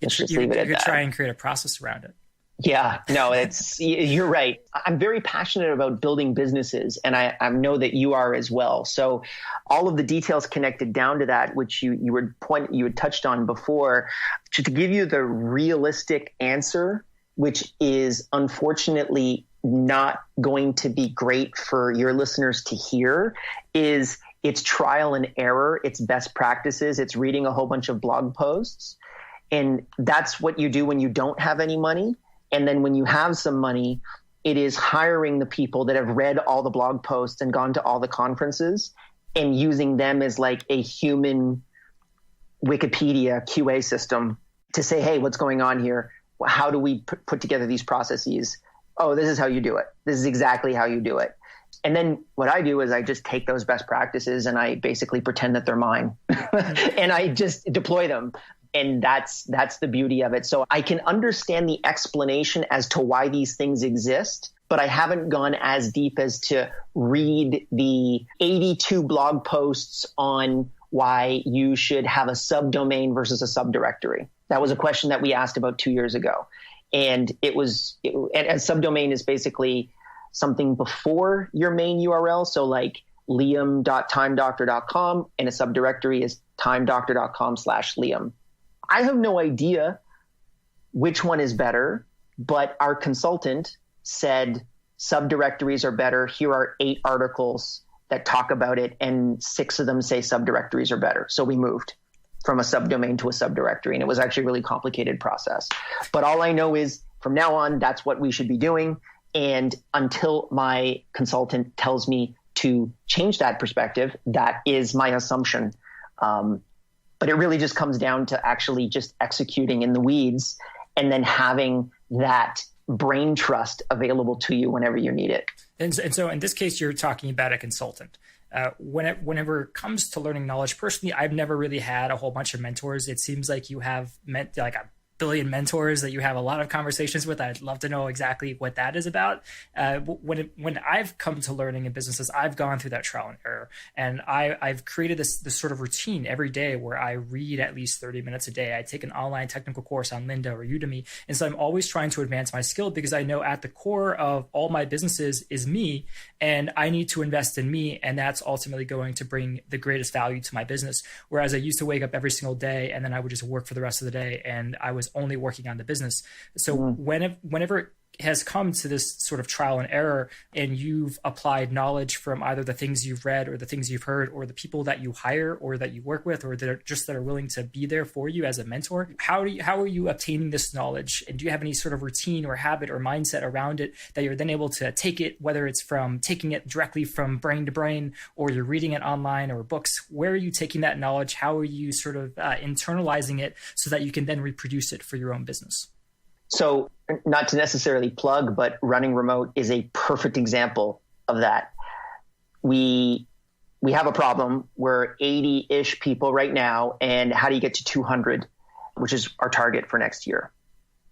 Let's just leave it at that. You could try and create a process around it. Yeah, no, you're right. I'm very passionate about building businesses, and I know that you are as well. So all of the details connected down to that, which you had touched on before, to give you the realistic answer, which is unfortunately not going to be great for your listeners to hear, is it's trial and error, it's best practices, it's reading a whole bunch of blog posts. And that's what you do when you don't have any money. And then when you have some money, It is hiring the people that have read all the blog posts and gone to all the conferences and using them as like a human Wikipedia QA system to say, hey, what's going on here? How do we put together these processes? Oh, this is how you do it. This is exactly how you do it. And then what I do is I just take those best practices and I basically pretend that they're mine and I just deploy them. And that's the beauty of it. So I can understand the explanation as to why these things exist, but I haven't gone as deep as to read the 82 blog posts on why you should have a subdomain versus a subdirectory. That was a question that we asked about 2 years ago. And a subdomain is basically something before your main URL. So like liam.timedoctor.com, and a subdirectory is timedoctor.com/Liam. I have no idea which one is better, but our consultant said subdirectories are better. Here are 8 articles that talk about it, and 6 of them say subdirectories are better. So we moved from a subdomain to a subdirectory, and it was actually a really complicated process. But all I know is from now on, that's what we should be doing. And until my consultant tells me to change that perspective, that is my assumption. But it really just comes down to actually just executing in the weeds and then having that brain trust available to you whenever you need it. And so in this case, you're talking about a consultant. Whenever it comes to learning knowledge, personally, I've never really had a whole bunch of mentors. It seems like you have met like a billion mentors that you have a lot of conversations with. I'd love to know exactly what that is about. When I've come to learning in businesses, I've gone through that trial and error, and I've created this sort of routine every day where I read at least 30 minutes a day. I take an online technical course on Lynda or Udemy, and so I'm always trying to advance my skill because I know at the core of all my businesses is me, and I need to invest in me, and that's ultimately going to bring the greatest value to my business. Whereas I used to wake up every single day and then I would just work for the rest of the day, and I was only working on the business. So whenever it has come to this sort of trial and error, and you've applied knowledge from either the things you've read or the things you've heard or the people that you hire or that you work with or that are willing to be there for you as a mentor, how are you obtaining this knowledge? And do you have any sort of routine or habit or mindset around it that you're then able to take it, whether it's from taking it directly from brain to brain or you're reading it online or books? Where are you taking that knowledge? How are you sort of internalizing it so that you can then reproduce it for your own business? So not to necessarily plug, but running remote is a perfect example of that. We have a problem. We're 80-ish people right now. And how do you get to 200, which is our target for next year?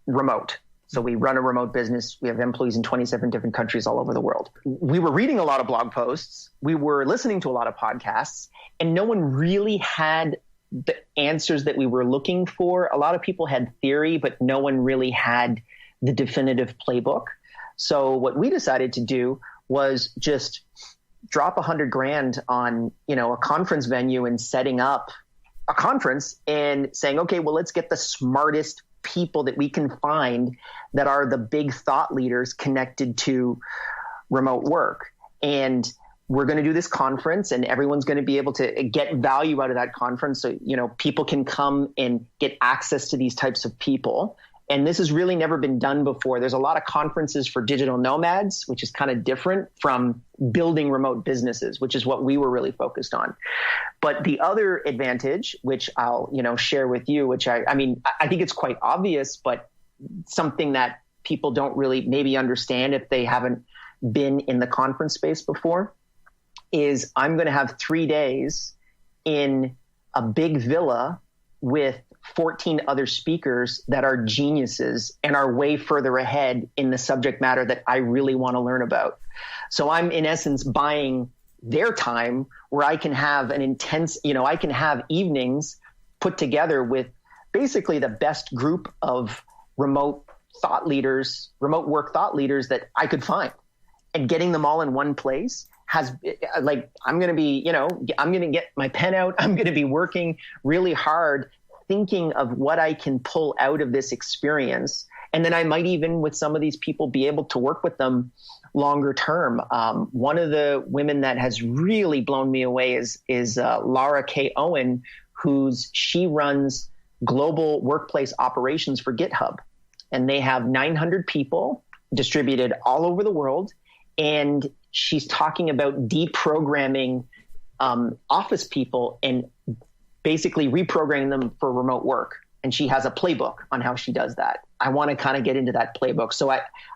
Remote. So we run a remote business. We have employees in 27 different countries all over the world. We were reading a lot of blog posts. We were listening to a lot of podcasts, and no one really had the answers that we were looking for. A lot of people had theory, but no one really had the definitive playbook. So what we decided to do was just drop $100,000 on, a conference venue and setting up a conference and saying, okay, well, let's get the smartest people that we can find that are the big thought leaders connected to remote work. And we're going to do this conference, and everyone's going to be able to get value out of that conference. So, people can come and get access to these types of people. And this has really never been done before. There's a lot of conferences for digital nomads, which is kind of different from building remote businesses, which is what we were really focused on. But the other advantage, which I'll, share with you, which I think it's quite obvious, but something that people don't really maybe understand if they haven't been in the conference space before, is I'm going to have 3 days in a big villa with 14 other speakers that are geniuses and are way further ahead in the subject matter that I really want to learn about. So I'm in essence buying their time where I can have I can have evenings put together with basically the best group of remote work thought leaders that I could find, and getting them all in one place I'm going to get my pen out. I'm going to be working really hard thinking of what I can pull out of this experience. And then I might even with some of these people be able to work with them longer term. One of the women that has really blown me away is Laura K. Owen, she runs global workplace operations for GitHub. And they have 900 people distributed all over the world. And she's talking about deprogramming office people and basically reprogramming them for remote work. And she has a playbook on how she does that. I want to kind of get into that playbook. So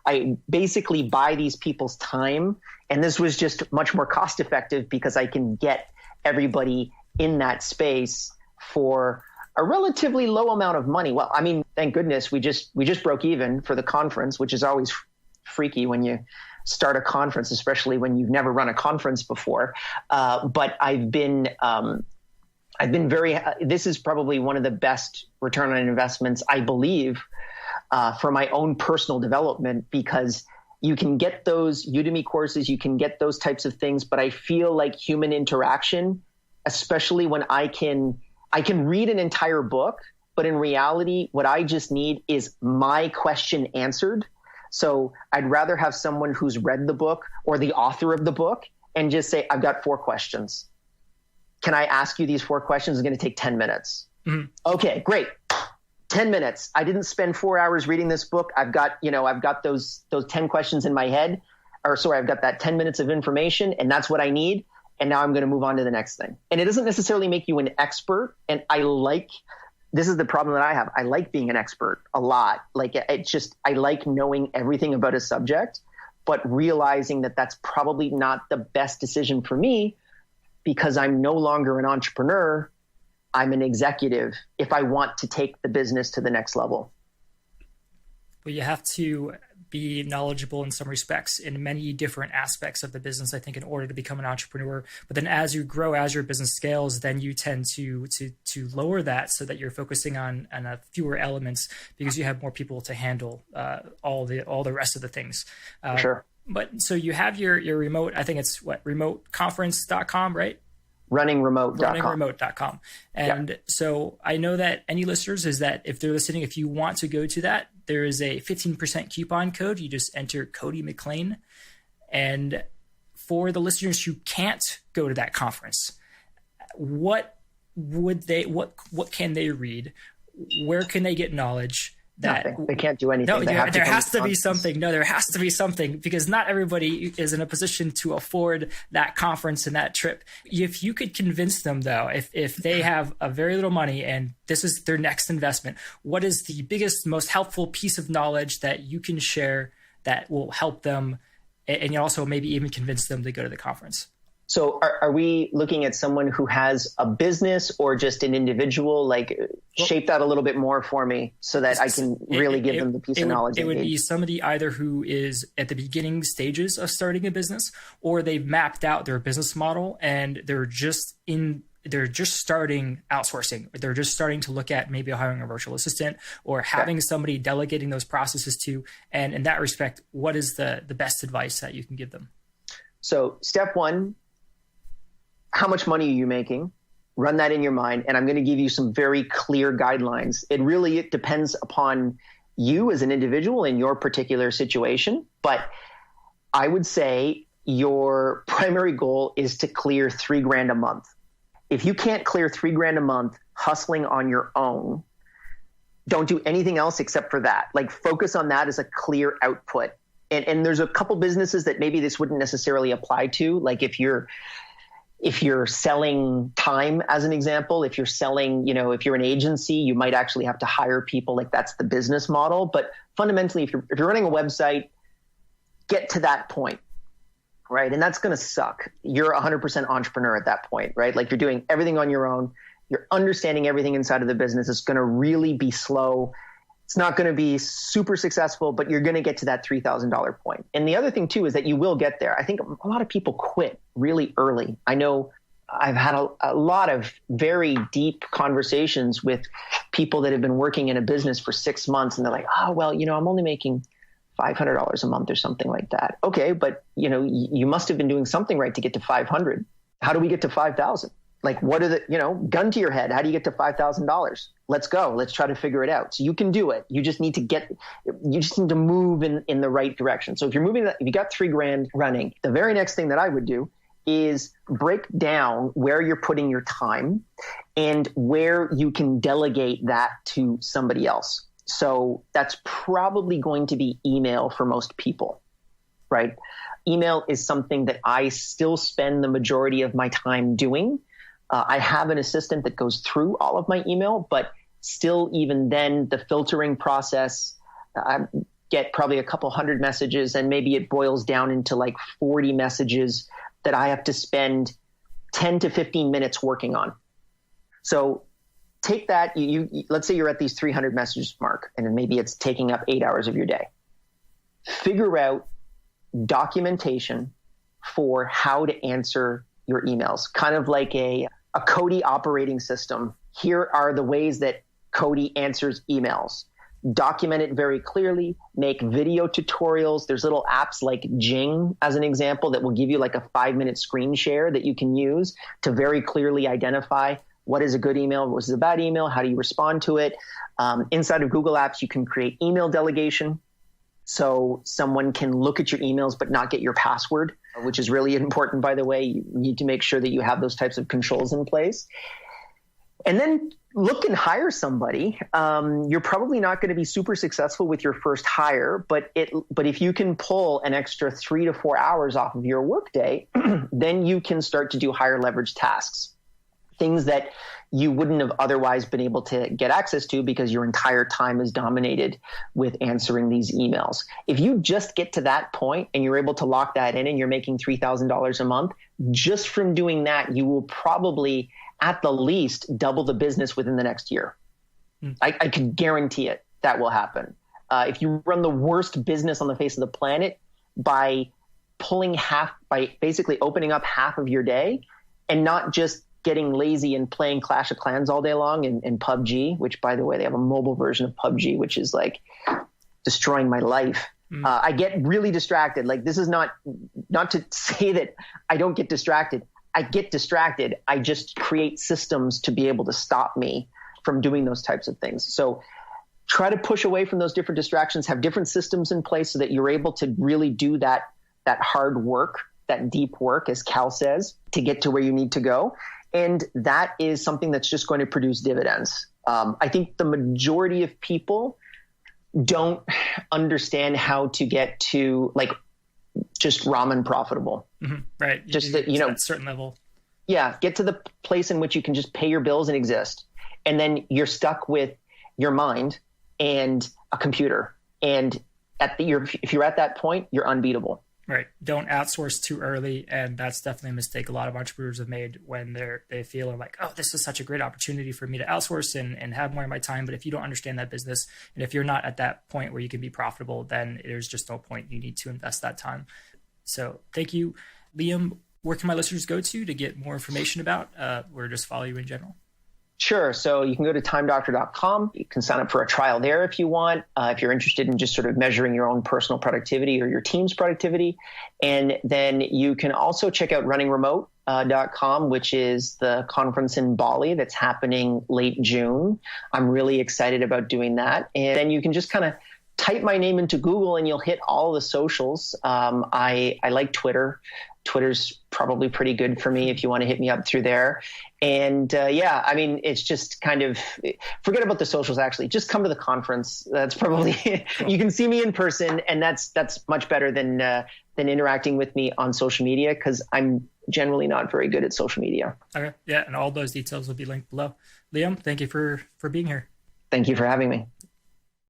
I basically buy these people's time. And this was just much more cost effective because I can get everybody in that space for a relatively low amount of money. Well, I mean, thank goodness we just broke even for the conference, which is always freaky when you start a conference, especially when you've never run a conference before. But I've been very, this is probably one of the best return on investments, I believe, for my own personal development, because you can get those Udemy courses, you can get those types of things, but I feel like human interaction, especially when I can read an entire book, but in reality, what I just need is my question answered. So I'd rather have someone who's read the book or the author of the book and just say, I've got 4 questions. Can I ask you these 4 questions? It's going to take 10 minutes. Mm-hmm. Okay, great. 10 minutes. I didn't spend 4 hours reading this book. I've got those 10 questions in my head, I've got that 10 minutes of information, and that's what I need. And now I'm going to move on to the next thing. And it doesn't necessarily make you an expert. And this is the problem that I have. I like being an expert a lot. Like I like knowing everything about a subject, but realizing that that's probably not the best decision for me because I'm no longer an entrepreneur. I'm an executive if I want to take the business to the next level. Well, you have to be knowledgeable in some respects in many different aspects of the business, I think, in order to become an entrepreneur. But then as you grow, as your business scales, then you tend to lower that so that you're focusing on fewer elements because you have more people to handle all the rest of the things. Sure. But so you have your remote, I think it's remoteconference.com, right? runningremote.com. And so I know that any listeners is that if they're listening, if you want to go to that, there is a 15% coupon code. You just enter Cody McLean. And for the listeners who can't go to that conference, what can they read? Where can they get knowledge? Nothing. They can't do anything. No, there has to be something. No, there has to be something because not everybody is in a position to afford that conference and that trip. If you could convince them, though, if they have a very little money and this is their next investment, what is the biggest, most helpful piece of knowledge that you can share that will help them and also maybe even convince them to go to the conference? So are we looking at someone who has a business or just an individual? Like shape that a little bit more for me so that I can really give them the piece of knowledge. It would be somebody either who is at the beginning stages of starting a business or they've mapped out their business model and they're just starting outsourcing. They're just starting to look at maybe hiring a virtual assistant or having somebody delegating those processes to. And in that respect, what is the best advice that you can give them? So step 1, how much money are you making? Run that in your mind. And I'm going to give you some very clear guidelines. It depends upon you as an individual in your particular situation. But I would say your primary goal is to clear $3,000 a month. If you can't clear $3,000 a month hustling on your own, don't do anything else except for that. Like focus on that as a clear output. And there's a couple businesses that maybe this wouldn't necessarily apply to. Like if you're selling time, as an example, if you're selling, if you're an agency, you might actually have to hire people. Like that's the business model. But fundamentally, if you're running a website, get to that point, right? And that's going to suck. You're 100% entrepreneur at that point, right? Like you're doing everything on your own. You're understanding everything inside of the business. It's going to really be slow. It's not going to be super successful, but you're going to get to that $3,000 point. And the other thing too is that you will get there. I think a lot of people quit really early. I know I've had a lot of very deep conversations with people that have been working in a business for 6 months and they're like, oh, well, I'm only making $500 a month or something like that. Okay. But you must have been doing something right to get to 500. How do we get to 5,000? Like what are gun to your head. How do you get to $5,000? Let's go. Let's try to figure it out. So you can do it. You just need to move in the right direction. So if you got $3,000 running, the very next thing that I would do is break down where you're putting your time and where you can delegate that to somebody else. So that's probably going to be email for most people, right? Email is something that I still spend the majority of my time doing. I have an assistant that goes through all of my email, but still, even then, the filtering process, I get probably a couple hundred messages, and maybe it boils down into like 40 messages that I have to spend 10 to 15 minutes working on. So take that, let's say you're at these 300 messages mark, and maybe it's taking up 8 hours of your day. Figure out documentation for how to answer your emails, kind of like a Cody operating system. Here are the ways that Cody answers emails. Document it very clearly, make video tutorials. There's little apps like Jing, as an example, that will give you like a 5-minute screen share that you can use to very clearly identify what is a good email, what is a bad email, how do you respond to it. Inside of Google Apps, you can create email delegation. So someone can look at your emails but not get your password, which is really important, by the way. You need to make sure that you have those types of controls in place. And then look and hire somebody. You're probably not going to be super successful with your first hire, but if you can pull an extra 3 to 4 hours off of your workday, then you can start to do higher leverage tasks, things that you wouldn't have otherwise been able to get access to because your entire time is dominated with answering these emails. If you just get to that point and you're able to lock that in and you're making $3,000 a month, just from doing that, you will probably at the least double the business within the next year. I can guarantee it. That will happen. If you run the worst business on the face of the planet by basically opening up half of your day and not just getting lazy and playing Clash of Clans all day long and PUBG, which, by the way, they have a mobile version of PUBG, which is like destroying my life. I get really distracted. Like, this is not to say that I don't get distracted. I get distracted. I just create systems to be able to stop me from doing those types of things. So try to push away from those different distractions, have different systems in place so that you're able to really do that hard work, that deep work, as Cal says, to get to where you need to go. And that is something that's just going to produce dividends. I think the majority of people don't understand how to get to like just ramen profitable. Right. Just that, at a certain level. Yeah. Get to the place in which you can just pay your bills and exist. And then you're stuck with your mind and a computer. And if you're at that point, you're unbeatable. Right. Don't outsource too early. And that's definitely a mistake a lot of entrepreneurs have made when they feel like, oh, this is such a great opportunity for me to outsource and have more of my time. But if you don't understand that business, and if you're not at that point where you can be profitable, then there's just no point. You need to invest that time. So thank you, Liam. Where can my listeners go to get more information about or just follow you in general? Sure. So you can go to timedoctor.com. You can sign up for a trial there if you want, if you're interested in just sort of measuring your own personal productivity or your team's productivity. And then you can also check out runningremote.com, which is the conference in Bali that's happening late June. I'm really excited about doing that. And then you can just kind of type my name into Google and you'll hit all the socials. I like Twitter. Twitter's probably pretty good for me if you want to hit me up through there. And it's just kind of forget about the socials, actually. Just come to the conference. That's probably you can see me in person, and that's much better than interacting with me on social media, because I'm generally not very good at social media. Okay. Yeah, and all those details will be linked below. Liam, thank you for being here. Thank you for having me.